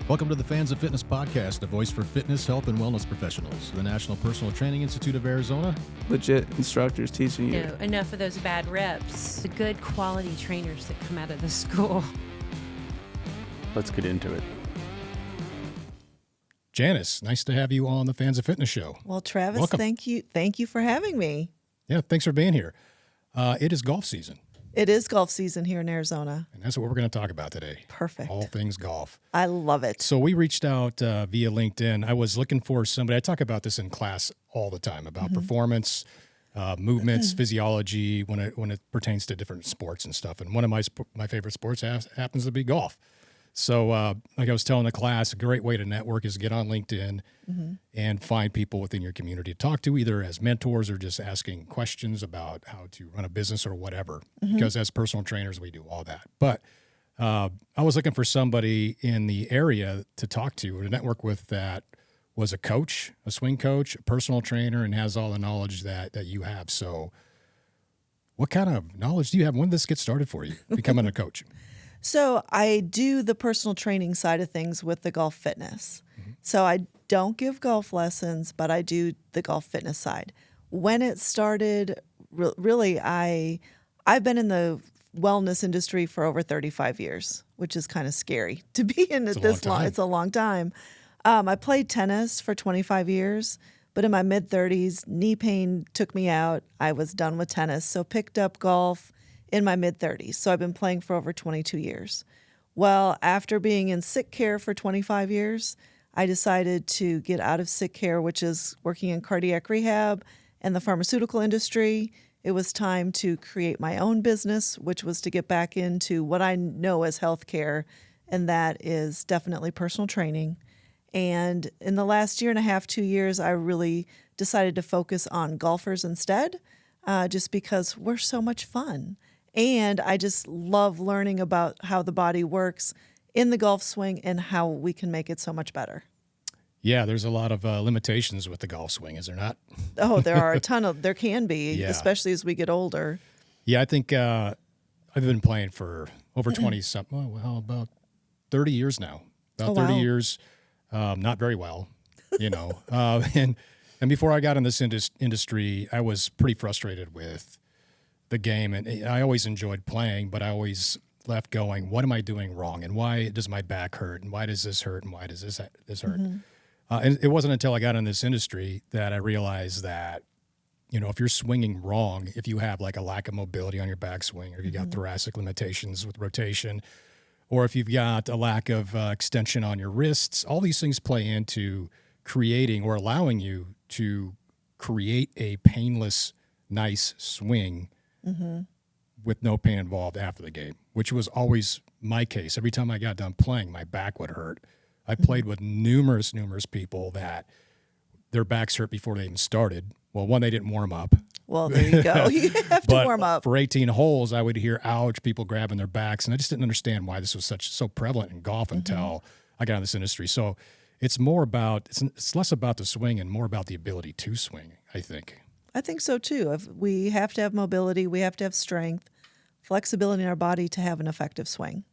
Welcome to the Fans of Fitness podcast, a voice for fitness, health, and wellness professionals. The National Personal Training Institute of Arizona. Legit instructors teaching you. No, enough of those bad reps. The good quality trainers that come out of the school. Let's get into it. Janice, nice to have you on the Fans of Fitness show. Well, Travis, Welcome. thank you for having me. Yeah, thanks for being here. It is golf season, It is golf season here in Arizona. and that's what we're going to talk about today. Perfect. All things golf. I love it. So we reached out via LinkedIn. I was looking for somebody. I talk about this in class all the time about performance, movements, physiology when it pertains to different sports and stuff. And one of my favorite sports happens to be golf. So like I was telling the class, a great way to network is get on LinkedIn and find people within your community to talk to, either as mentors or just asking questions about how to run a business or whatever. Because as personal trainers, we do all that. But I was looking for somebody in the area to talk to or to network with that was a coach, a swing coach, a personal trainer, and has all the knowledge that you have. So what kind of knowledge do you have? When did this get started for you, becoming a coach? So I do the personal training side of things with the golf fitness. So I don't give golf lessons, but I do the golf fitness side. When it started, really, I've been in the wellness industry for over 35 years, which is kind of scary to be in it this long. It's a long time. I played tennis for 25 years, but in my mid-30s, knee pain took me out. I was done with tennis, so picked up golf in my mid-30s. So I've been playing for over 22 years. Well, after being in sick care for 25 years, I decided to get out of sick care, which is working in cardiac rehab and the pharmaceutical industry. It was time to create my own business, which was to get back into what I know as healthcare, and that is definitely personal training. And in the last year and a half, 2 years, I really decided to focus on golfers instead, just because we're so much fun. And I just love learning about how the body works in the golf swing and how we can make it so much better. Yeah, there's a lot of limitations with the golf swing, is there not? Oh, there are there can be, especially as we get older. Yeah, I think I've been playing for over 20-something, about 30 years now. About 30 years, not very well, and before I got in this industry, I was pretty frustrated with the game, and I always enjoyed playing, but I always left going, what am I doing wrong, and why does my back hurt, and why does this hurt, and why does this hurt? And it wasn't until I got in this industry that I realized that, if you're swinging wrong, if you have like a lack of mobility on your backswing, or you got thoracic limitations with rotation, or if you've got a lack of extension on your wrists, all these things play into creating or allowing you to create a painless, nice swing with no pain involved after the game, which was always my case. Every time I got done playing, my back would hurt. I played with numerous people that their backs hurt before they even started. Well, one, they didn't warm up. Well, there you go. You have to warm up. For 18 holes, I would hear, ouch, people grabbing their backs. And I just didn't understand why this was so prevalent in golf until I got in this industry. So it's less about the swing and more about the ability to swing, I think. I think so too. We have to have mobility, we have to have strength, flexibility in our body to have an effective swing.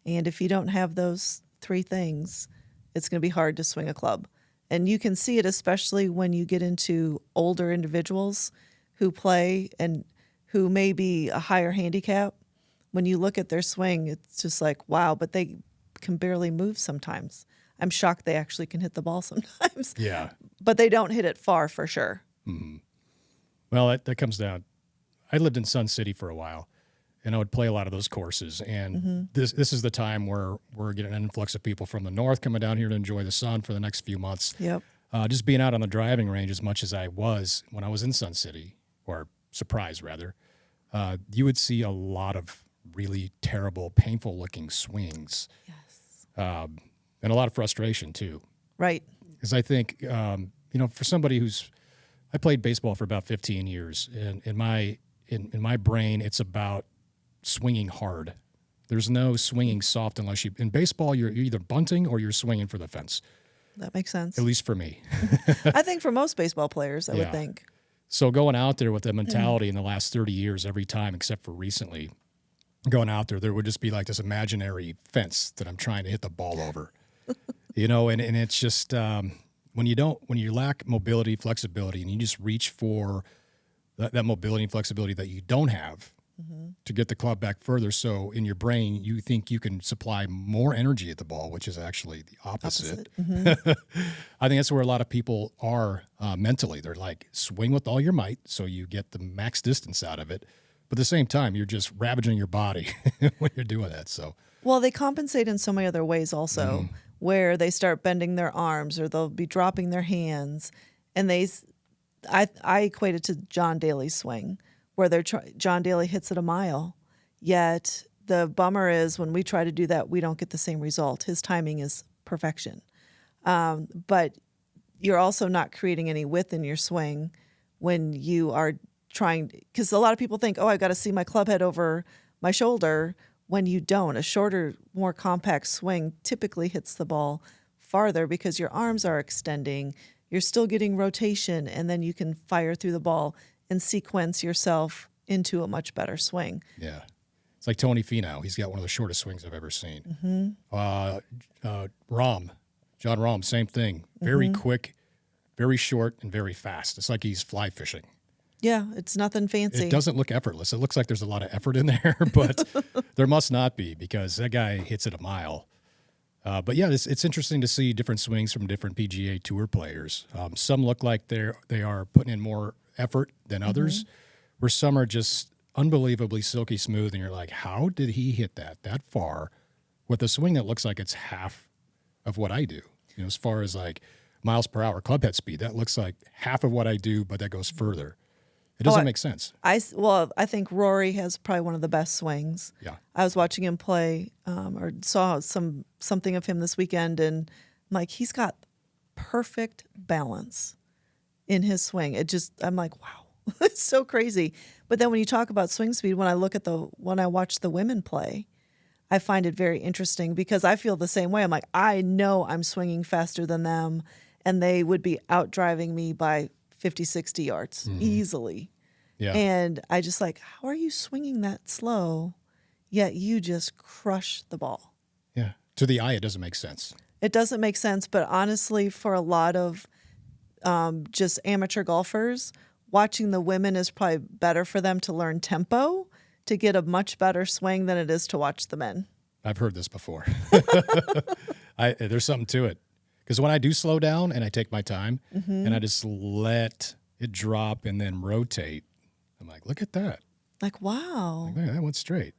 And if you don't have those three things, it's going to be hard to swing a club. And you can see it especially when you get into older individuals who play and who may be a higher handicap. When you look at their swing, it's just like, wow, but they can barely move sometimes. I'm shocked they actually can hit the ball sometimes. Yeah. But they don't hit it far for sure. Well, that comes down. I lived in Sun City for a while, and I would play a lot of those courses. And this is the time where we're getting an influx of people from the north coming down here to enjoy the sun for the next few months. Yep. Just being out on the driving range as much as I was when I was in Sun City, or Surprise rather, you would see a lot of really terrible, painful-looking swings. Yes. And a lot of frustration too. Right. Because I think, for somebody I played baseball for about 15 years, and in my brain, it's about swinging hard. There's no swinging soft unless in baseball, you're either bunting or you're swinging for the fence. That makes sense. At least for me. I think for most baseball players, I would think. So going out there with that mentality in the last 30 years, every time except for recently, going out there would just be like this imaginary fence that I'm trying to hit the ball over. And it's just when you lack mobility, flexibility, and you just reach for that mobility and flexibility that you don't have to get the club back further. So in your brain, you think you can supply more energy at the ball, which is actually the opposite. I think that's where a lot of people are mentally. They're like, swing with all your might so you get the max distance out of it. But at the same time, you're just ravaging your body when you're doing that. So, well, they compensate in so many other ways also, where they start bending their arms or they'll be dropping their hands. And I equate it to John Daly's swing, where John Daly hits it a mile. Yet the bummer is when we try to do that, we don't get the same result. His timing is perfection. But you're also not creating any width in your swing when you are trying, because a lot of people think, oh, I've got to see my club head over my shoulder, when you don't. A shorter, more compact swing typically hits the ball farther because your arms are extending, you're still getting rotation, and then you can fire through the ball and sequence yourself into a much better swing. Yeah. It's like Tony Finau. He's got one of the shortest swings I've ever seen. John Rahm, same thing. Very quick, very short, and very fast. It's like he's fly fishing. Yeah, it's nothing fancy. It doesn't look effortless. It looks like there's a lot of effort in there, but there must not be because that guy hits it a mile. But yeah, it's interesting to see different swings from different PGA Tour players. Some look like they are putting in more effort than others, where some are just unbelievably silky smooth, and you're like, how did he hit that far with a swing that looks like it's half of what I do? As far as like miles per hour club head speed, that looks like half of what I do, but that goes further. It doesn't make sense. I think Rory has probably one of the best swings. Yeah. I was watching him play or saw something of him this weekend, and I'm like, he's got perfect balance in his swing. I'm like, wow, it's so crazy. But then when you talk about swing speed, when I watch the women play, I find it very interesting because I feel the same way. I'm like, I know I'm swinging faster than them, and they would be out driving me by 50, 60 yards easily. Yeah. And I just like, how are you swinging that slow, yet you just crush the ball? Yeah. To the eye, it doesn't make sense. It doesn't make sense, but honestly, for a lot of just amateur golfers, watching the women is probably better for them to learn tempo to get a much better swing than it is to watch the men. I've heard this before. There's something to it. Because when I do slow down and I take my time and I just let it drop and then rotate, I'm like, look at that. Like, wow. Like, man, that went straight.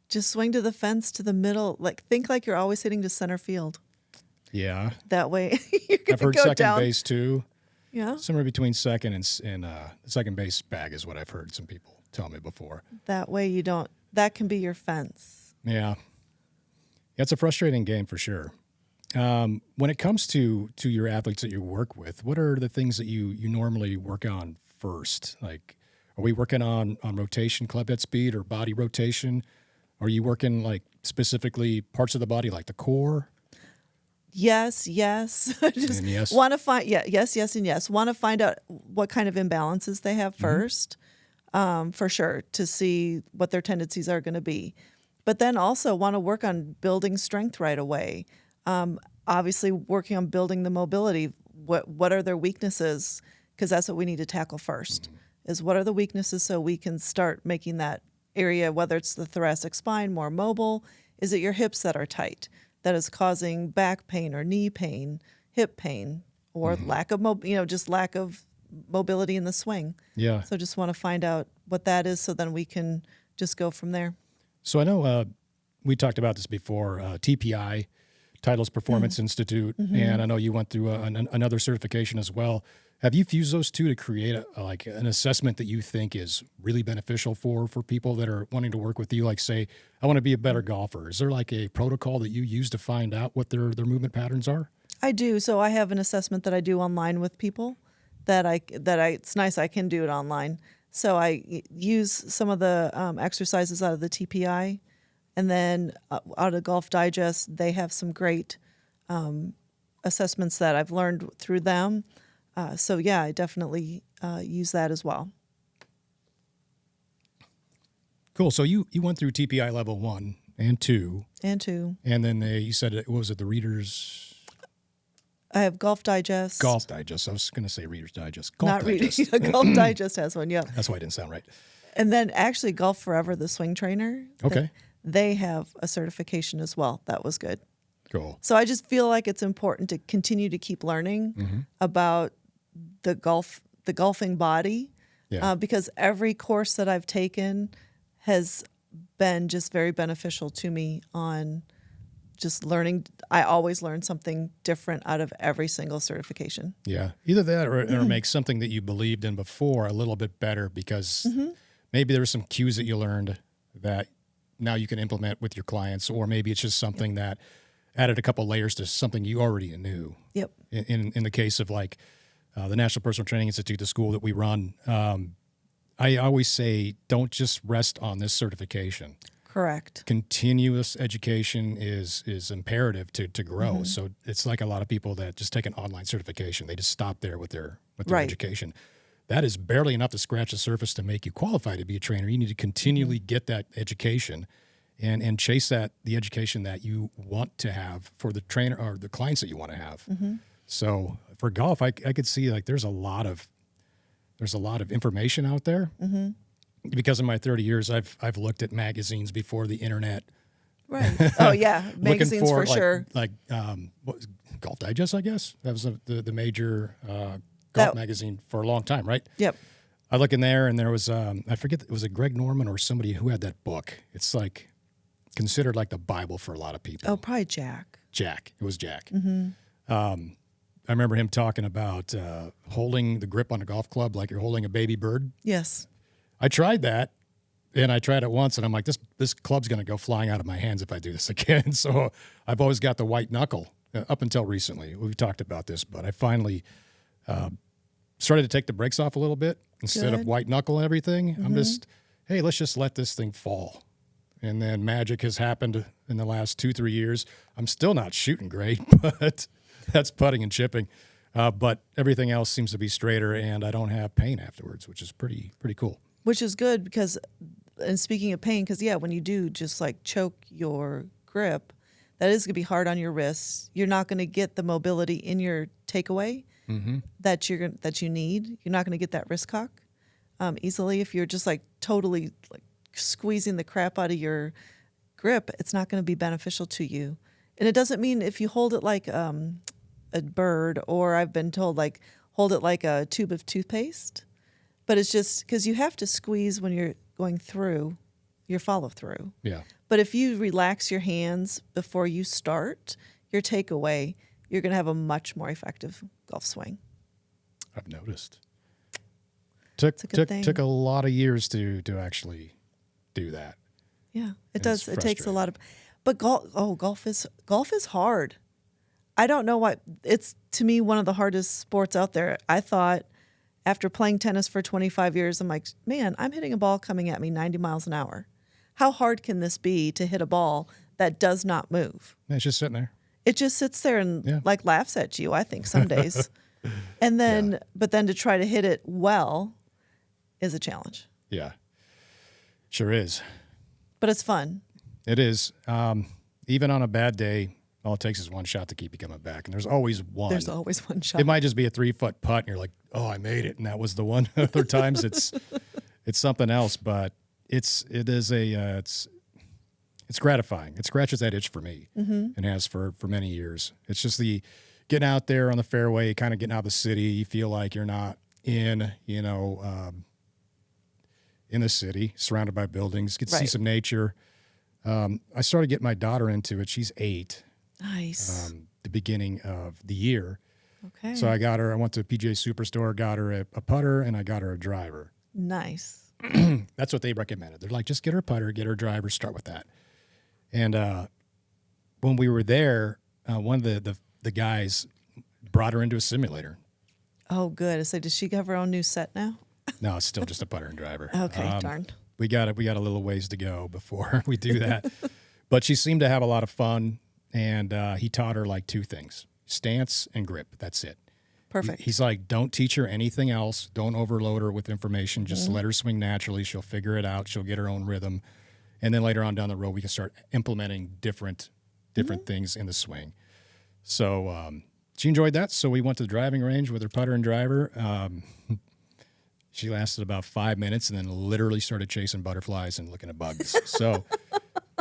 Just swing to the fence, to the middle. Like, think like you're always hitting to center field. Yeah. That way you're going I've to heard go second down. base too. Yeah. Somewhere between second and second base bag is what I've heard some people tell me before. That way that can be your fence. Yeah. It's a frustrating game for sure. When it comes to your athletes that you work with, what are the things that you normally work on first? Like, are we working on rotation, club head speed, or body rotation? Are you working like specifically parts of the body, like the core? Yes. Just And yes. want to find yes, and yes. Want to find out what kind of imbalances they have first, for sure, to see what their tendencies are going to be. But then also want to work on building strength right away. Obviously, working on building the mobility. What are their weaknesses? Because that's what we need to tackle first. Is what are the weaknesses so we can start making that area, whether it's the thoracic spine, more mobile. Is it your hips that are tight that is causing back pain or knee pain, hip pain, or lack of lack of mobility in the swing? Yeah. So just want to find out what that is, so then we can just go from there. So I know we talked about this before, TPI, Titles Performance Institute, and I know you went through another certification as well. Have you fused those two to create an assessment that you think is really beneficial for people that are wanting to work with you? Like, say, I want to be a better golfer. Is there like a protocol that you use to find out what their movement patterns are? I do. So I have an assessment that I do online with people it's nice I can do it online. So I use some of the exercises out of the TPI, and then out of Golf Digest, they have some great assessments that I've learned through them. So yeah, I definitely use that as well. Cool. So you went through TPI level 1 and 2. And 2. And then you said, what was it, the readers? I have Golf Digest. Golf Digest. I was going to say Reader's Digest. Golf Not Digest. reading. Golf Digest has one, yeah. That's why it didn't sound right. And then actually Golf Forever, the swing trainer. Okay. They have a certification as well. That was good. Cool. So I just feel like it's important to continue to keep learning about the golfing body, Yeah. because every course that I've taken has been just very beneficial to me on just learning. I always learn something different out of every single certification. Yeah. Either that or make something that you believed in before a little bit better because maybe there were some cues that you learned that now you can implement with your clients, or maybe it's just something that added a couple layers to something you already knew. Yep. In the case of like the National Personal Training Institute, the school that we run, I always say, don't just rest on this certification. Correct. Continuous education is imperative to grow. So it's like a lot of people that just take an online certification. They just stop there with their Right. education. That is barely enough to scratch the surface to make you qualified to be a trainer. You need to continually get that education and chase the education that you want to have for the trainer or the clients that you want to have. So for golf, I could see like there's a lot of information out there. Because in my 30 years, I've looked at magazines before the internet. Right. Oh yeah, Looking magazines for like, sure. Like what was it, Golf Digest, I guess that was the major golf That- magazine for a long time, right? Yep. I look in there, and there was I forget, it was a Greg Norman or somebody who had that book. It's like considered like the Bible for a lot of people. Oh, probably Jack. Jack. It was Jack. I remember him talking about holding the grip on a golf club like you're holding a baby bird. Yes. I tried that, and I tried it once, and I'm like, this club's going to go flying out of my hands if I do this again. So I've always got the white knuckle up until recently. We've talked about this, but I finally started to take the brakes off a little bit instead of Good. white knuckle and everything. I'm just, hey, let's just let this thing fall. And then magic has happened in the last 2-3 years. I'm still not shooting great, but that's putting and chipping. But everything else seems to be straighter, and I don't have pain afterwards, which is pretty cool. Which is good because, and speaking of pain, because when you do just like choke your grip, that is going to be hard on your wrists. You're not going to get the mobility in your takeaway that you need. You're not going to get that wrist cock easily if you're just like totally like squeezing the crap out of your grip. It's not going to be beneficial to you. And it doesn't mean if you hold it like a bird, or I've been told like hold it like a tube of toothpaste. But it's just because you have to squeeze when you're going through your follow through. Yeah. But if you relax your hands before you start your takeaway, you're going to have a much more effective golf swing. I've noticed. Took a good thing. took a lot of years to actually do that. Yeah, it And does. it's It takes a frustrating. lot of, but golf is hard. I don't know why. It's to me one of the hardest sports out there. I thought after playing tennis for 25 years, I'm like, man, I'm hitting a ball coming at me 90 miles an hour. How hard can this be to hit a ball that does not move? Yeah, it's just sitting there. It just sits there and Yeah. like laughs at you, I think, some days. And then, but then to try to hit it well is a challenge. Yeah. Sure is. But it's fun. It is. Even on a bad day, all it takes is one shot to keep you coming back. And there's always one. There's always one shot. It might just be a 3-foot putt, and you're like, "Oh, I made it," and that was the one. Other times, it's something else, but it's gratifying. It scratches that itch for me, and has for many years. It's just the getting out there on the fairway, kind of getting out of the city. You feel like you're not in the city, surrounded by buildings. Get to see Right. some nature. I started getting my daughter into it. She's 8. Nice. The beginning of the year. Okay. So I went to PGA Superstore, got her a putter, and I got her a driver. Nice. That's what they recommended. They're like, just get her a putter, get her a driver, start with that. And when we were there, one of the guys brought her into a simulator. Oh, good. So does she have her own new set now? No, it's still just a putter and driver. Okay, darn. We got a little ways to go before we do that. But she seemed to have a lot of fun, and he taught her like 2 things: stance and grip. That's it. Perfect. He's like, don't teach her anything else. Don't overload her with information. Just let her swing naturally. She'll figure it out. She'll get her own rhythm. And then later on down the road, we can start implementing different things in the swing. So she enjoyed that. So we went to the driving range with her putter and driver. She lasted about 5 minutes and then literally started chasing butterflies and looking at bugs. So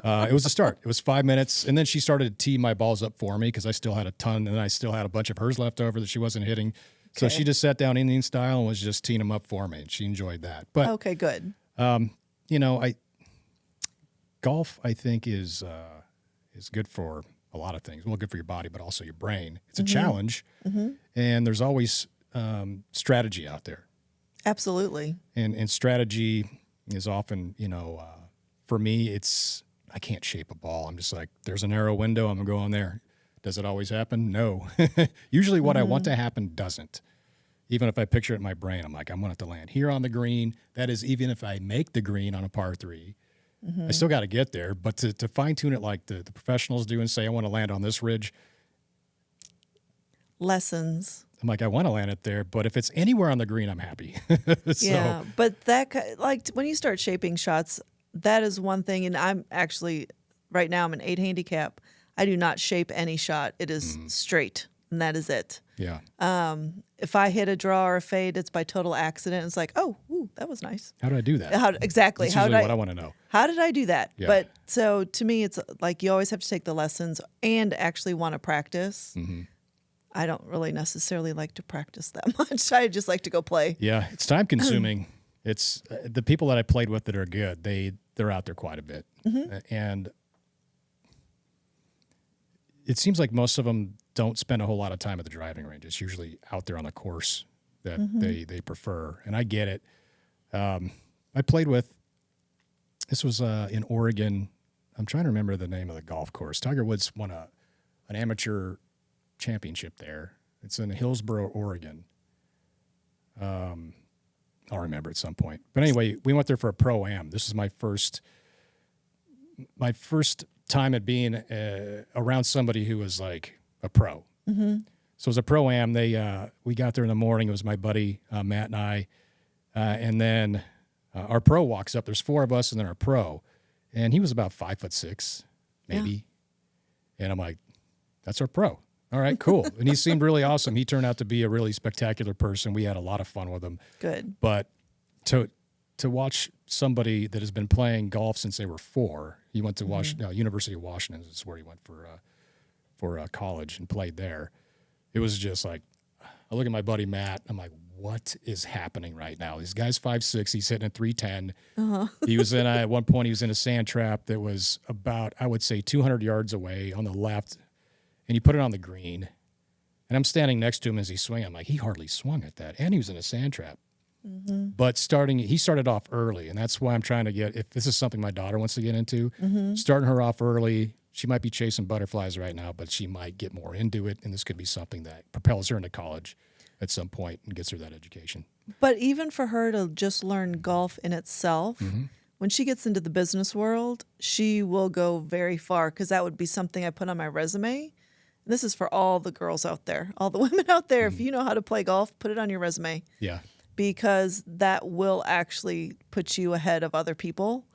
it was a start. It was 5 minutes. And then she started to tee my balls up for me because I still had a ton and I still had a bunch of hers left over that she wasn't hitting. So she just sat down Indian style and was just teeing them up for me. And she enjoyed that. But okay, good. Golf, I think, is good for a lot of things. Well, good for your body, but also your brain. It's a challenge. And there's always strategy out there. Absolutely. And strategy is often, for me, I can't shape a ball. I'm just like, there's a narrow window. I'm going to go on there. Does it always happen? No. Usually what I want to happen doesn't. Even if I picture it in my brain, I'm like, I'm going to have to land here on the green. That is, even if I make the green on a par 3, I still got to get there. But to fine tune it like the professionals do and say, I want to land on this ridge. Lessons. I'm like, I want to land it there, but if it's anywhere on the green, I'm happy. Yeah, but like when you start shaping shots, that is one thing. And I'm actually, right now, I'm an 8 handicap. I do not shape any shot. It is straight, and that is it. Yeah. If I hit a draw or a fade, it's by total accident. It's like, oh, ooh, that was nice. How do I do that? Exactly. That's usually what I want to know. How did I do that? Yeah. But so to me, it's like you always have to take the lessons and actually want to practice. I don't really necessarily like to practice that much. I just like to go play. Yeah, it's time consuming. It's the people that I played with that are good. They're out there quite a bit, and it seems like most of them don't spend a whole lot of time at the driving range. It's usually out there on the course that they prefer, and I get it. I played with. This was in Oregon. I'm trying to remember the name of the golf course. Tiger Woods won an amateur championship there. It's in Hillsboro, Oregon. I'll remember at some point. But anyway, we went there for a pro-am. This is my first time at being around somebody who was like a pro. So it was a pro-am. We got there in the morning. It was my buddy Matt and I, and then our pro walks up. There's 4 of us, and then our pro, and he was about 5'6", maybe. Yeah. And I'm like, that's our pro. All right, cool. And he seemed really awesome. He turned out to be a really spectacular person. We had a lot of fun with him. Good. But to watch somebody that has been playing golf since they were 4, he went to University of Washington is where he went for college and played there. It was just like, I look at my buddy Matt. I'm like, what is happening right now? This guy's 5'6". He's hitting at 310. He was at one point, he was in a sand trap that was about, I would say, 200 yards away on the left. And he put it on the green. And I'm standing next to him as he's swinging. I'm like, he hardly swung at that. And he was in a sand trap. But he started off early. And that's why I'm trying to if this is something my daughter wants to get into, starting her off early. She might be chasing butterflies right now, but she might get more into it. And this could be something that propels her into college at some point and gets her that education. But even for her to just learn golf in itself, when she gets into the business world, she will go very far because that would be something I put on my resume. This is for all the girls out there, all the women out there. If you know how to play golf, put it on your resume. Yeah. Because that will actually put you ahead of other people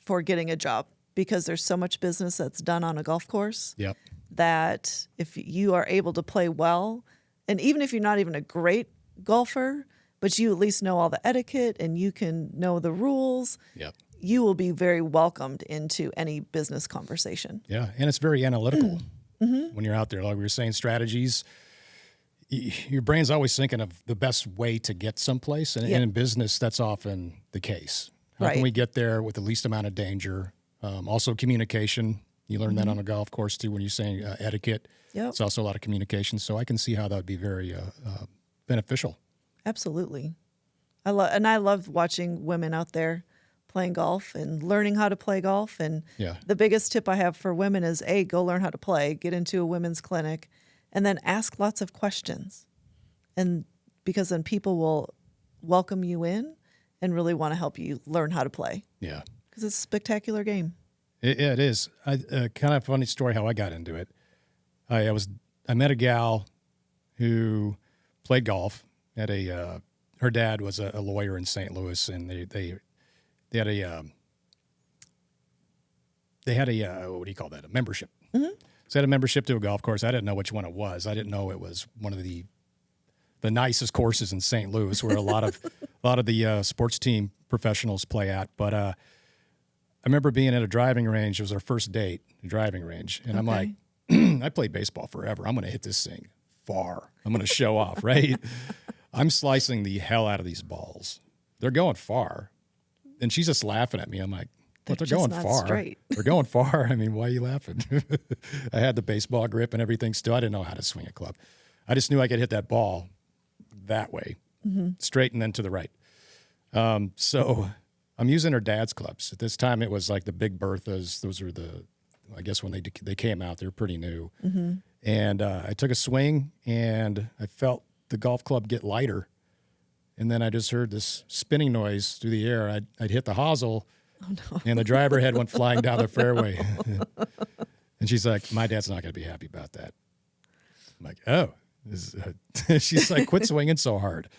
for getting a job because there's so much business that's done on a golf course. Yep. That if you are able to play well, and even if you're not even a great golfer, but you at least know all the etiquette and you can know the rules. Yep. You will be very welcomed into any business conversation. Yeah, and it's very analytical when you're out there. Like we were saying, strategies. Your brain's always thinking of the best way to get someplace, and in business, that's often the case. How can we get there with the least amount of danger? Also, communication. You learn that on a golf course too when you're saying etiquette. Yep. It's also a lot of communication, so I can see how that would be very beneficial. Absolutely. I love watching women out there playing golf and learning how to play golf. And the biggest tip I have for women is, A, go learn how to play, get into a women's clinic, and then ask lots of questions. And because then people will welcome you in and really want to help you learn how to play. Yeah. Because it's a spectacular game. It is. Kind of funny story how I got into it. I met a gal who played golf at her dad was a lawyer in St. Louis, and they had a what do you call that? A membership. So I had a membership to a golf course. I didn't know which one it was. I didn't know it was one of the nicest courses in St. Louis, where a lot of the sports team professionals play at. But I remember being at a driving range. It was our first date, a driving range, and I'm like, I played baseball forever. I'm going to hit this thing far. I'm going to show off, right? I'm slicing the hell out of these balls. They're going far, and she's just laughing at me. I'm like, but they're going far. Straight. They're going far. I mean, why are you laughing? I had the baseball grip and everything still. I didn't know how to swing a club. I just knew I could hit that ball that way, straight and then to the right. So I'm using her dad's clubs. At this time, it was like the Big Berthas. Those were I guess when they came out, they were pretty new. And I took a swing, and I felt the golf club get lighter. And then I just heard this spinning noise through the air. I'd hit the hosel, and the driver head went flying down the fairway. And she's like, my dad's not going to be happy about that. I'm like, oh. She's like, quit swinging so hard.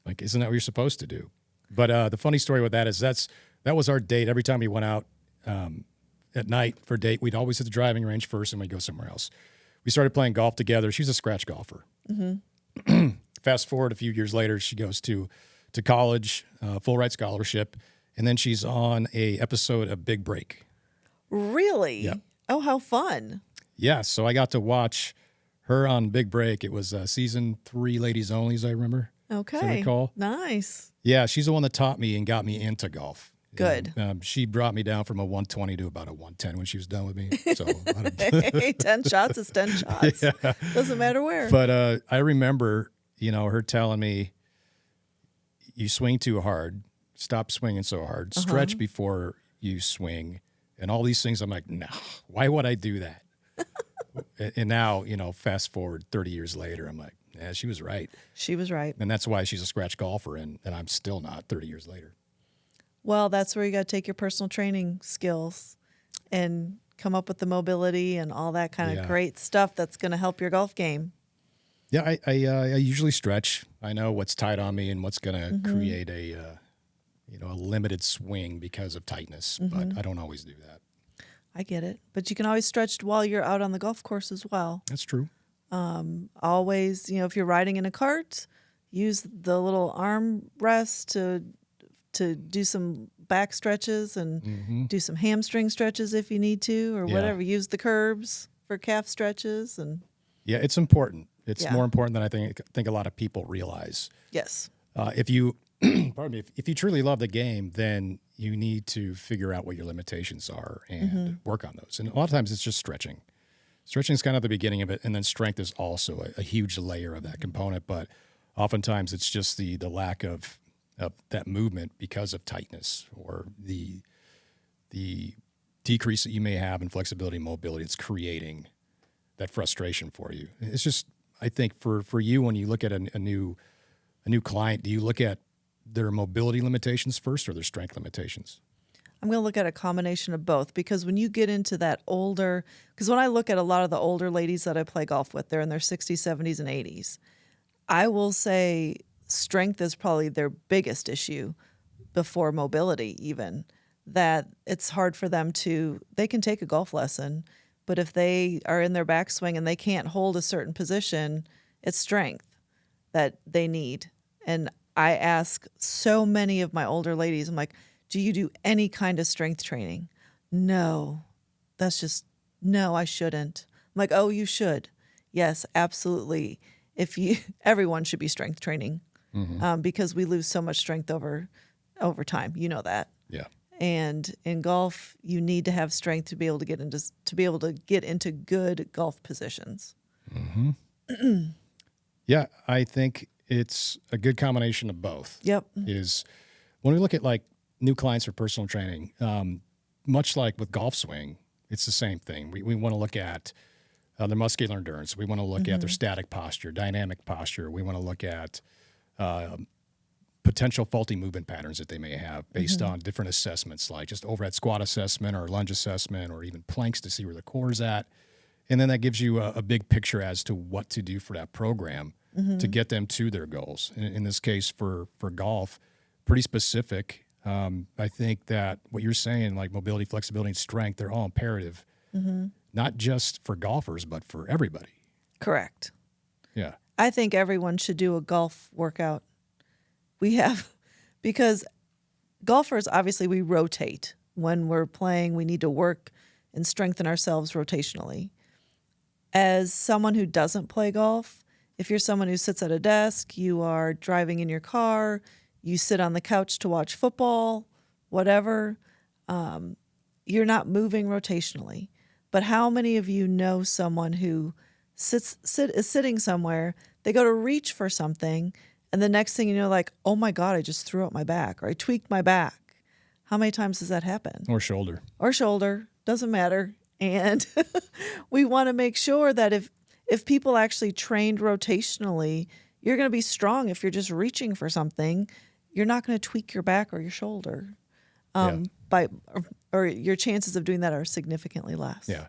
Like, isn't that what you're supposed to do? But the funny story with that is that was our date. Every time we went out at night for a date, we'd always hit the driving range first, and we'd go somewhere else. We started playing golf together. She's a scratch golfer. Fast forward a few years later, she goes to college, full ride scholarship, and then she's on a episode of Big Break. Really? Yeah. Oh, how fun. Yeah, so I got to watch her on Big Break. It was season 3, ladies only, as I remember. Okay. As I recall. Nice. Yeah, she's the one that taught me and got me into golf. Good. She brought me down from a 120 to about a 110 when she was done with me. So Hey, 10 shots is 10 shots. Yeah. Doesn't matter where. But I remember, her telling me, you swing too hard, stop swinging so hard, stretch before you swing, and all these things. I'm like, no, why would I do that? And now, fast forward 30 years later, I'm like, yeah, she was right. She was right. And that's why she's a scratch golfer, and I'm still not 30 years later. Well, that's where you got to take your personal training skills and come up with the mobility and all that kind of great stuff that's going to help your golf game. Yeah, I usually stretch. I know what's tight on me and what's going to create a limited swing because of tightness, but I don't always do that. I get it. But you can always stretch while you're out on the golf course as well. That's true. Always, if you're riding in a cart, use the little arm rest to do some back stretches and do some hamstring stretches if you need to, or whatever. Use the curbs for calf stretches. And yeah, it's important. It's more important than I think a lot of people realize. Yes. If you pardon me, if you truly love the game, then you need to figure out what your limitations are and work on those. And a lot of times it's just stretching. Stretching is kind of the beginning of it, and then strength is also a huge layer of that component. But oftentimes it's just the lack of that movement because of tightness or the decrease that you may have in flexibility and mobility. It's creating that frustration for you. It's just, I think for you, when you look at a new client, do you look at their mobility limitations first or their strength limitations? I'm going to look at a combination of both, because when you get into that older, because when I look at a lot of the older ladies that I play golf with, they're in their 60s, 70s, and 80s. I will say strength is probably their biggest issue before mobility even, that it's hard for them they can take a golf lesson, but if they are in their backswing and they can't hold a certain position, it's strength that they need. And I ask so many of my older ladies, I'm like, do you do any kind of strength training? No, no, I shouldn't. I'm like, oh, you should. Yes, absolutely. Everyone should be strength training because we lose so much strength over time. You know that. Yeah. And in golf, you need to have strength to be able to get into good golf positions. Yeah, I think it's a good combination of both. Yep. Is when we look at like new clients for personal training, much like with golf swing, it's the same thing. We want to look at their muscular endurance. We want to look at their static posture, dynamic posture. We want to look at potential faulty movement patterns that they may have based on different assessments, like just overhead squat assessment or lunge assessment or even planks to see where the core is at. And then that gives you a big picture as to what to do for that program to get them to their goals. In this case, for golf, pretty specific. I think that what you're saying, like mobility, flexibility, and strength, they're all imperative. not just for golfers, but for everybody. Correct. Yeah. I think everyone should do a golf workout. Because golfers, obviously, we rotate. When we're playing, we need to work and strengthen ourselves rotationally. As someone who doesn't play golf, if you're someone who sits at a desk, you are driving in your car, you sit on the couch to watch football, whatever, you're not moving rotationally. But how many of you know someone who is sitting somewhere, they go to reach for something, and the next thing you know, like, oh my God, I just threw out my back, or I tweaked my back. How many times does that happen? Or shoulder. Or shoulder, doesn't matter. And we want to make sure that if people actually trained rotationally, you're going to be strong. If you're just reaching for something, you're not going to tweak your back or your shoulder. Or your chances of doing that are significantly less. Yeah.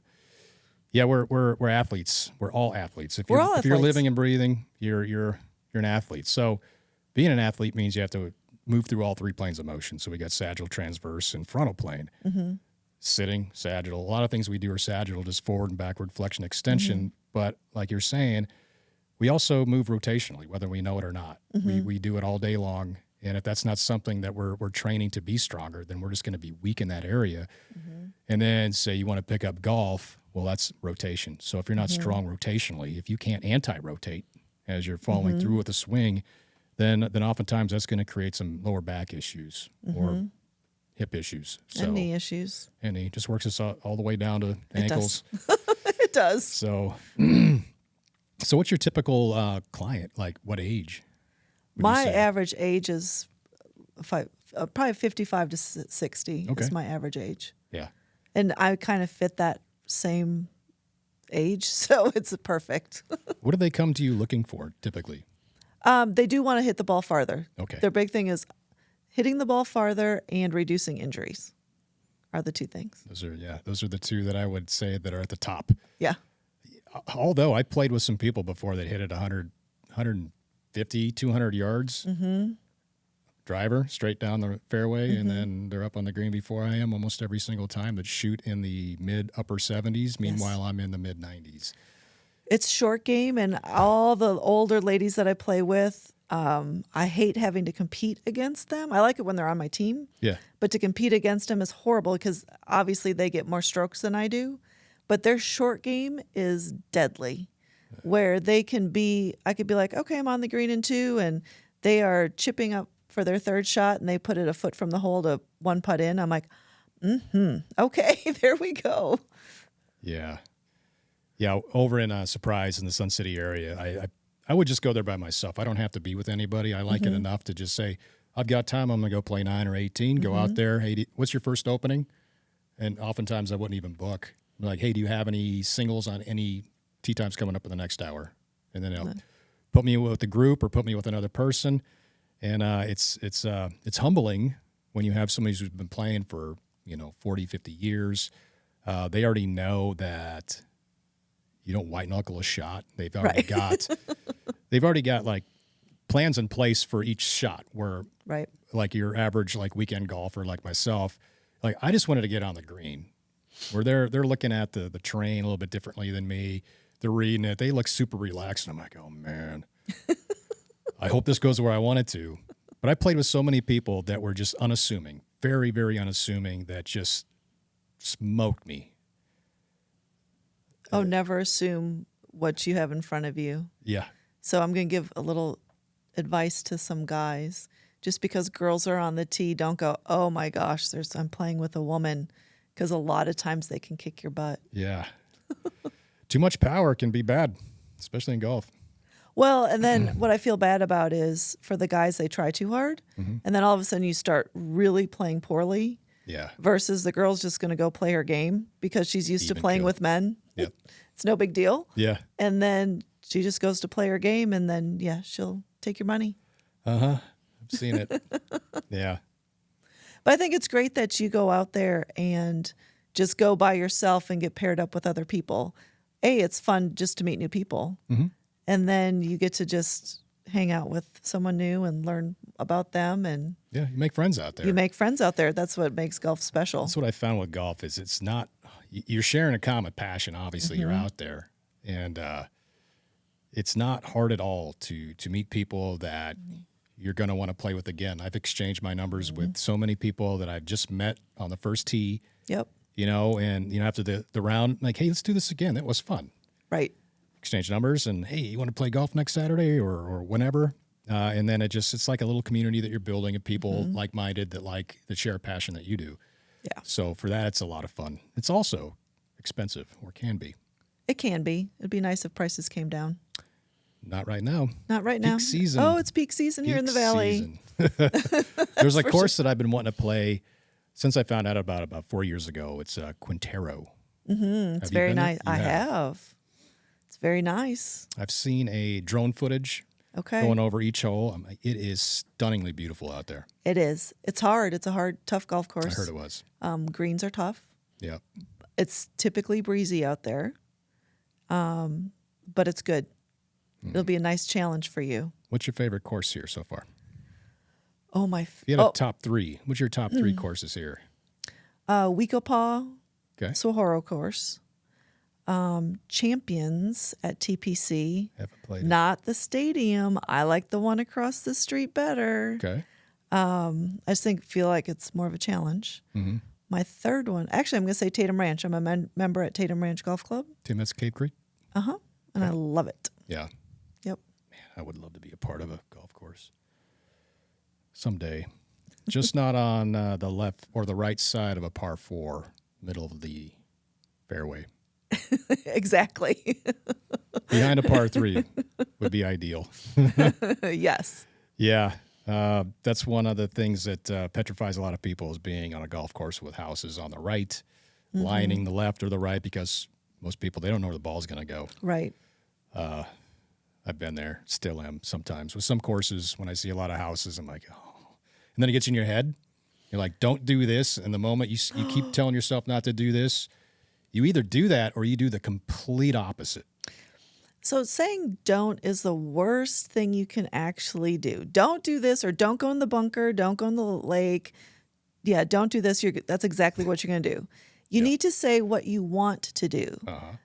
Yeah, we're athletes. We're all athletes. If We're you're, all if you're athletes. living and breathing, you're an athlete. So being an athlete means you have to move through all three planes of motion. So we got sagittal, transverse, and frontal plane. Mm-hmm. Sitting, sagittal. A lot of things we do are sagittal, just forward and backward flexion, extension. But like you're saying, we also move rotationally, whether we know it or not. We do it all day long. And if that's not something that we're training to be stronger, then we're just going to be weak in that area. And then say you want to pick up golf, well, that's rotation. So if you're not strong rotationally, if you can't anti-rotate as you're following through with a swing, then oftentimes that's going to create some lower back issues or hip issues. So, And knee issues. And knee just works us all the way down to ankles. It does. So, so what's your typical client? Like what age? would you My say? average age is probably 55 to 60 Okay. is my average age. Yeah. And I kind of fit that same age, so it's perfect. What do they come to you looking for typically? They do want to hit the ball farther. Okay. Their big thing is hitting the ball farther and reducing injuries are the two things. Those are the two that I would say that are at the top. Yeah. Although I played with some people before that hit it 100, 150, 200 yards. Driver straight down the fairway, and then they're up on the green before I am almost every single time, that shoot in the mid-upper 70s. Meanwhile, I'm in the mid-90s. It's short game, and all the older ladies that I play with, I hate having to compete against them. I like it when they're on my team, Yeah. but to compete against them is horrible because obviously they get more strokes than I do. But their short game is deadly, where they can be, I could be like, okay, I'm on the green in 2, and they are chipping up for their third shot, and they put it a foot from the hole to one putt in. I'm like, okay, there we go. Yeah. Yeah, over in Surprise in the Sun City area, I would just go there by myself. I don't have to be with anybody. I like it enough to just say, I've got time. I'm going to go play 9 or 18. Go out there. Hey, what's your first opening? And oftentimes I wouldn't even book. I'm like, hey, do you have any singles on any tee times coming up in the next hour? And then they'll put me with the group or put me with another person. And it's humbling when you have somebody who's been playing for 40, 50 years. They already know that you don't white knuckle a shot. They've already got like plans in place for each shot. Where like your average like weekend golfer like myself, like I just wanted to get on the green. Where they're looking at the terrain a little bit differently than me. They're reading it. They look super relaxed, and I'm like, oh man. I hope this goes where I want it to. But I played with so many people that were just unassuming, very, very unassuming, that just smoked me. Oh, never assume what you have in front of you. Yeah. So I'm going to give a little advice to some guys. Just because girls are on the tee, don't go, oh my gosh, I'm playing with a woman, because a lot of times they can kick your butt. Yeah. Too much power can be bad, especially in golf. Well, and then what I feel bad about is for the guys, they try too hard, and then all of a sudden you start really playing poorly. Yeah. Versus the girl's just going to go play her game because she's used to Even playing keel. with men. Yep. It's no big deal. Yeah. And then she just goes to play her game, and then she'll take your money. I've seen it. Yeah. But I think it's great that you go out there and just go by yourself and get paired up with other people. It's fun just to meet new people. And then you get to just hang out with someone new and learn about them. And Yeah. You make friends out there. you make friends out there. That's what makes golf special. That's what I found with golf is it's not, you're sharing a common passion. Obviously, you're out there, and it's not hard at all to meet people that you're going to want to play with again. I've exchanged my numbers with so many people that I've just met on the first tee. Yep. And after the round, like, hey, let's do this again. That was fun. Right. Exchange numbers, and hey, you want to play golf next Saturday or whenever? And then it's like a little community that you're building of people like-minded that share a passion that you do. Yeah. So for that, it's a lot of fun. It's also expensive, or can be. It can be. It'd be nice if prices came down. Not right now. Not right now. Peak season. Oh, it's peak season here in the valley. There's a course that I've been wanting to play since I found out about 4 years ago. It's Quintero. It's very nice. I have. It's very nice. I've seen a drone footage going over each hole. It is stunningly beautiful out there. It is. It's hard. It's a hard, tough golf course. I heard it was. Greens are tough. Yeah. It's typically breezy out there, but it's good. It'll be a nice challenge for you. What's your favorite course here so far? Oh, my. If you had a top three, what's your top three courses here? Weekapaw, Okay. Sohoro course. Champions at TPC. Haven't played it. Not the stadium. I like the one across the street better. Okay. I just feel like it's more of a challenge. Mm-hmm. My third one, actually, I'm going to say Tatum Ranch. I'm a member at Tatum Ranch Golf Club. Tim, that's Cave Creek? Uh-huh. And I love it. Yeah. Yep. Man, I would love to be a part of a golf course someday. Just not on the left or the right side of a par 4, middle of the fairway. Exactly. Behind a par 3 would be ideal. Yes. Yeah. That's one of the things that petrifies a lot of people is being on a golf course with houses on the right, lining the left or the right, because most people, they don't know where the ball's going to go. Right. I've been there, still am sometimes. With some courses, when I see a lot of houses, I'm like, oh. And then it gets in your head. You're like, don't do this. And the moment you keep telling yourself not to do this, you either do that or you do the complete opposite. So saying don't is the worst thing you can actually do. Don't do this, or don't go in the bunker, don't go in the lake. Yeah, don't do this. That's exactly what you're going to do. You need to say what you want to do.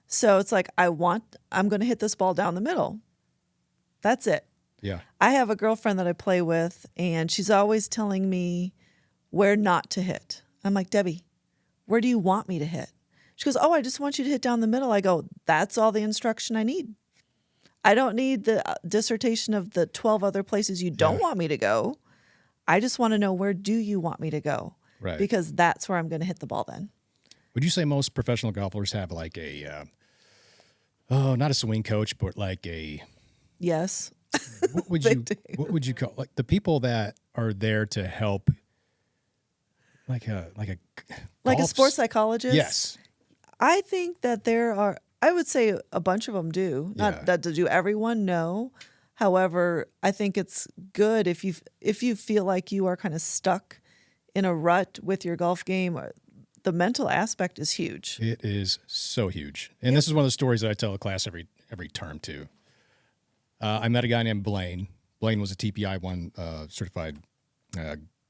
So it's like, I'm going to hit this ball down the middle. That's it. Yeah. I have a girlfriend that I play with, and she's always telling me where not to hit. I'm like, Debbie, where do you want me to hit? She goes, oh, I just want you to hit down the middle. I go, that's all the instruction I need. I don't need the dissertation of the 12 other places you don't want me to go. I just want to know, where do you want me to go? Right. Because that's where I'm going to hit the ball then. Would you say most professional golfers have like a, not a swing coach, but like a... Yes. What would you call, like, the people that are there to help, like a sports psychologist? Yes. I think that there are, I would say a bunch of them do. Not that do everyone, no. However, I think it's good if you feel like you are kind of stuck in a rut with your golf game. The mental aspect is huge. It is so huge. And this is one of the stories that I tell a class every term too. I met a guy named Blaine. Blaine was a TPI 1 certified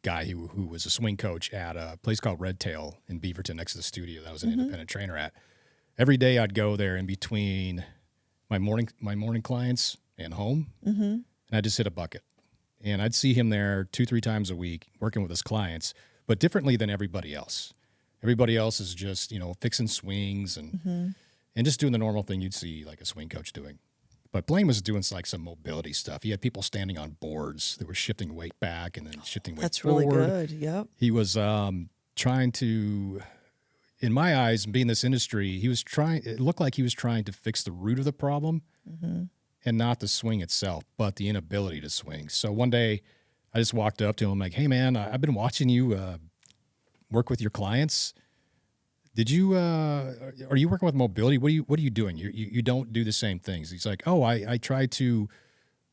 guy who was a swing coach at a place called Red Tail in Beaverton next to the studio that I was an independent trainer at. Every day I'd go there in between my morning clients and home, and I'd just hit a bucket. And I'd see him there 2-3 times a week working with his clients, but differently than everybody else. Everybody else is just, fixing swings and just doing the normal thing you'd see like a swing coach doing. But Blaine was doing like some mobility stuff. He had people standing on boards that were shifting weight back and then shifting weight forward. That's really good. Yep. He was trying to, in my eyes, being in this industry, it looked like he was trying to fix the root of the problem and not the swing itself, but the inability to swing. So one day I just walked up to him like, hey man, I've been watching you work with your clients. Did you, are you working with mobility? What are you doing? You don't do the same things. He's like, oh, I try to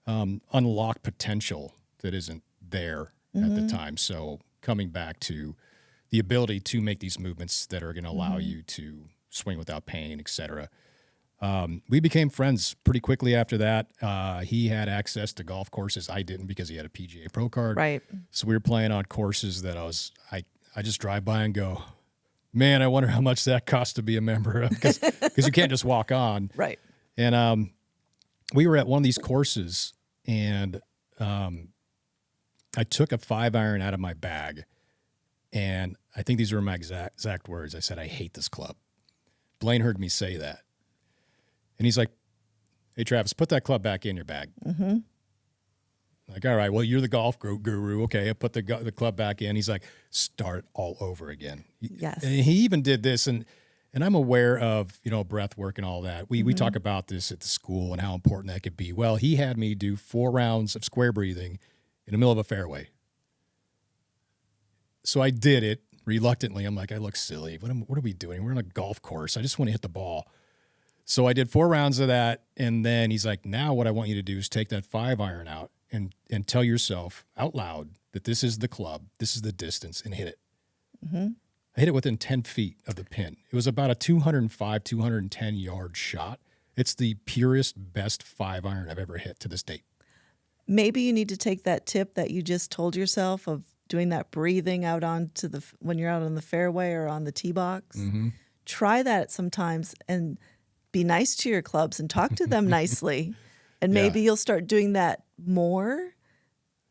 unlock potential that isn't there at the time. So coming back to the ability to make these movements that are going to allow you to swing without pain, et cetera. We became friends pretty quickly after that. He had access to golf courses. I didn't because he had a PGA Pro card. Right. So we were playing on courses that I just drive by and go, man, I wonder how much that costs to be a member because you can't just walk on. Right. And we were at one of these courses, and I took a 5-iron out of my bag, and I think these were my exact words. I said, I hate this club. Blaine heard me say that. And he's like, hey, Travis, put that club back in your bag. Mm-hmm. Like, all right, well, you're the golf guru. Okay, I put the club back in. He's like, start all over again. Yes. And he even did this, and I'm aware of, breath work and all that. We talk about this at the school and how important that could be. Well, he had me do 4 rounds of square breathing in the middle of a fairway. So I did it reluctantly. I'm like, I look silly. What are we doing? We're on a golf course. I just want to hit the ball. So I did 4 rounds of that, and then he's like, now what I want you to do is take that 5-iron out and tell yourself out loud that this is the club, this is the distance, and hit it. Mm-hmm. I hit it within 10 feet of the pin. It was about a 205, 210-yard shot. It's the purest, best 5-iron I've ever hit to this date. Maybe you need to take that tip that you just told yourself of doing that breathing out onto when you're out on the fairway or on the tee box. Mm-hmm. Try that sometimes and be nice to your clubs and talk to them nicely. And maybe you'll start doing that more.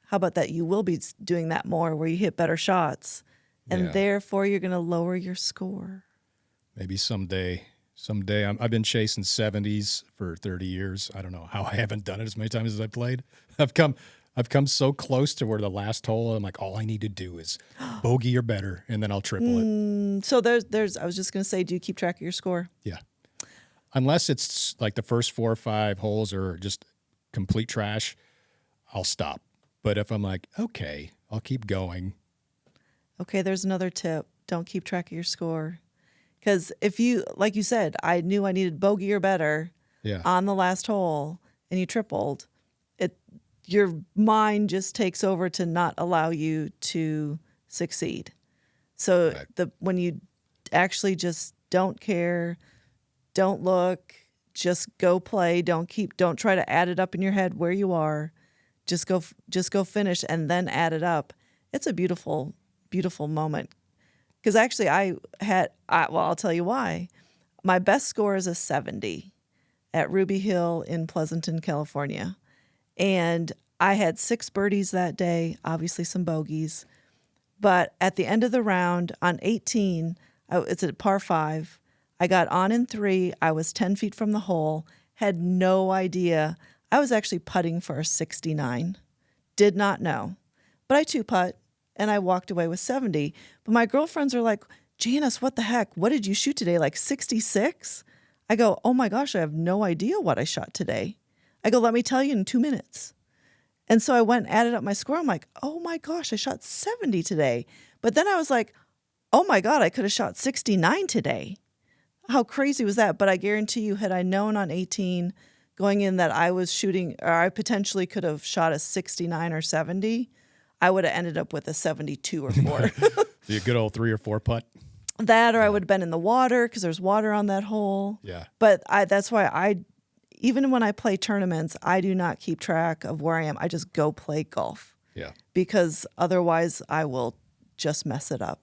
How about that? You will be doing that more where you hit better shots. And therefore, you're going to lower your score. Maybe someday. I've been chasing 70s for 30 years. I don't know how I haven't done it as many times as I played. I've come so close to where the last hole, I'm like, all I need to do is bogey or better, and then I'll triple it. So there's. I was just going to say, do you keep track of your score? Yeah. Unless it's like the first 4 or 5 holes are just complete trash, I'll stop. But if I'm like, okay, I'll keep going. Okay, there's another tip. Don't keep track of your score. Because if you, like you said, I knew I needed bogey or better on the last hole, and you tripled, your mind just takes over to not allow you to succeed. So when you actually just don't care, don't look, just go play, don't try to add it up in your head where you are, just go finish and then add it up. It's a beautiful, beautiful moment. Because actually I'll tell you why. My best score is a 70 at Ruby Hill in Pleasanton, California. And I had 6 birdies that day, obviously some bogeys. But at the end of the round on 18, it's a par 5, I got on in 3. I was 10 feet from the hole, had no idea. I was actually putting for a 69. Did not know. But I 2-putt, and I walked away with 70. But my girlfriends are like, Janice, what the heck? What did you shoot today? Like 66? I go, oh my gosh, I have no idea what I shot today. I go, let me tell you in 2 minutes. And so I went and added up my score. I'm like, oh my gosh, I shot 70 today. But then I was like, oh my God, I could have shot 69 today. How crazy was that? But I guarantee you, had I known on 18 going in that I was shooting, or I potentially could have shot a 69 or 70, I would have ended up with a 72 or 4. A good old 3 or 4 putt. That, or I would have been in the water because there's water on that hole. Yeah. But that's why even when I play tournaments, I do not keep track of where I am. I just go play golf. Yeah. Because otherwise I will just mess it up.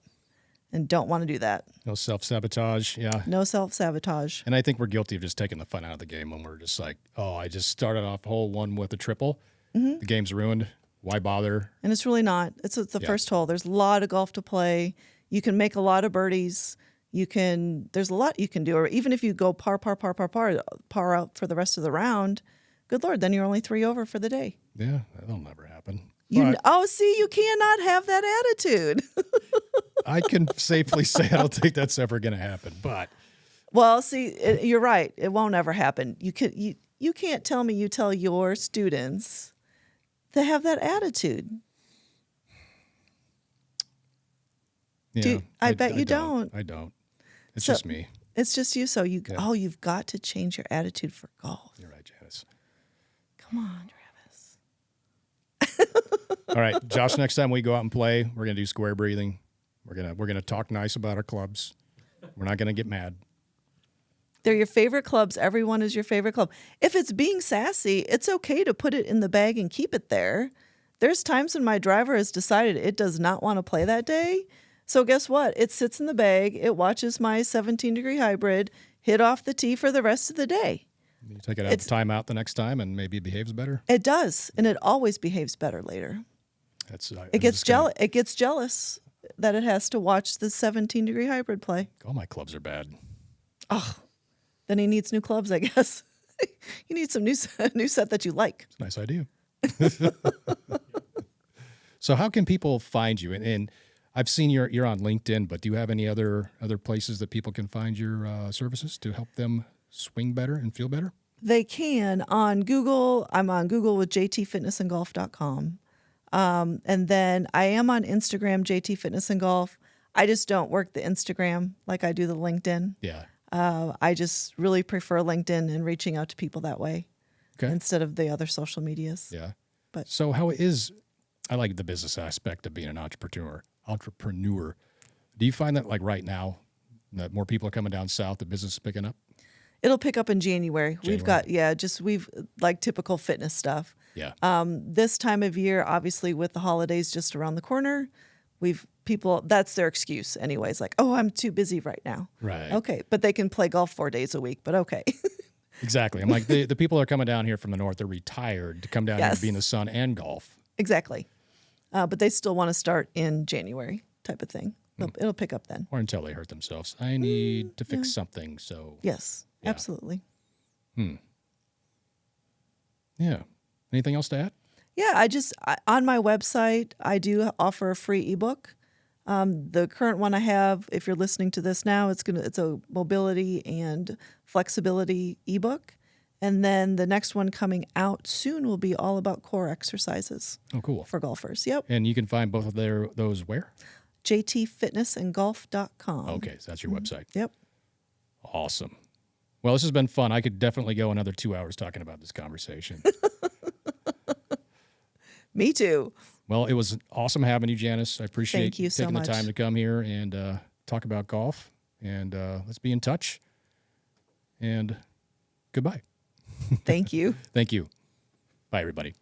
And don't want to do that. No self-sabotage, yeah. No self-sabotage. And I think we're guilty of just taking the fun out of the game when we're just like, oh, I just started off hole 1 with a triple. Mm-hmm. The game's ruined. Why bother? And it's really not. It's the first hole. There's a lot of golf to play. You can make a lot of birdies. There's a lot you can do. Or even if you go par out for the rest of the round, good Lord, then you're only 3 over for the day. Yeah, that'll never happen. See, you cannot have that attitude. I can safely say I don't think that's ever going to happen. But well, see, you're right. It won't ever happen. You can't tell me you tell your students to have that attitude. Yeah, I bet you don't. I don't. It's just me. It's just you. So you've got to change your attitude for golf. You're right, Janice. Come on, Travis. All right, Josh, next time we go out and play, we're going to do square breathing. We're gonna talk nice about our clubs. We're not going to get mad. They're your favorite clubs. Everyone is your favorite club. If it's being sassy, it's okay to put it in the bag and keep it there. There's times when my driver has decided it does not want to play that day, So guess what? It sits in the bag. It watches my 17-degree hybrid hit off the tee for the rest of the day. You take it out of timeout the next time, and maybe it behaves better. It does, and it always behaves better later. That's It gets jealous. It gets jealous that it has to watch the 17-degree hybrid play. All my clubs are bad. Oh, then he needs new clubs, I guess. You need some new set that you like. It's a nice idea. So how can people find you? And I've seen you're on LinkedIn, but do you have any other places that people can find your services to help them swing better and feel better? They can on Google. I'm on Google with jtfitnessandgolf.com. And then I am on Instagram, JT Fitness and Golf. I just don't work the Instagram like I do the LinkedIn. Yeah. I just really prefer LinkedIn and reaching out to people that way instead of the other social medias. Yeah. But so I like the business aspect of being an entrepreneur. Do you find that like right now that more people are coming down south, the business is picking up? It'll pick up in January. We've got, we've like typical fitness stuff. Yeah. This time of year, obviously with the holidays just around the corner, that's their excuse anyways. Like, oh, I'm too busy right now. Right. Okay. But they can play golf 4 days a week, but okay. Exactly. I'm like, the people that are coming down here from the north, they're retired to come down here to be in the sun and golf. Exactly. But they still want to start in January type of thing. It'll pick up then. Or until they hurt themselves. I need to fix something. So yes, absolutely. Yeah. Anything else to add? Yeah, on my website, I do offer a free ebook. The current one I have, if you're listening to this now, it's a mobility and flexibility ebook. And then the next one coming out soon will be all about core exercises. Oh, cool. For golfers. Yep. And you can find both of those where? jtfitnessandgolf.com. Okay, so that's your website. Yep. Awesome. Well, this has been fun. I could definitely go another 2 hours talking about this conversation. Me too. Well, it was awesome having you, Janice. I appreciate you taking the time to come here and talk about golf. And let's be in touch. And goodbye. Thank you. Thank you. Bye, everybody.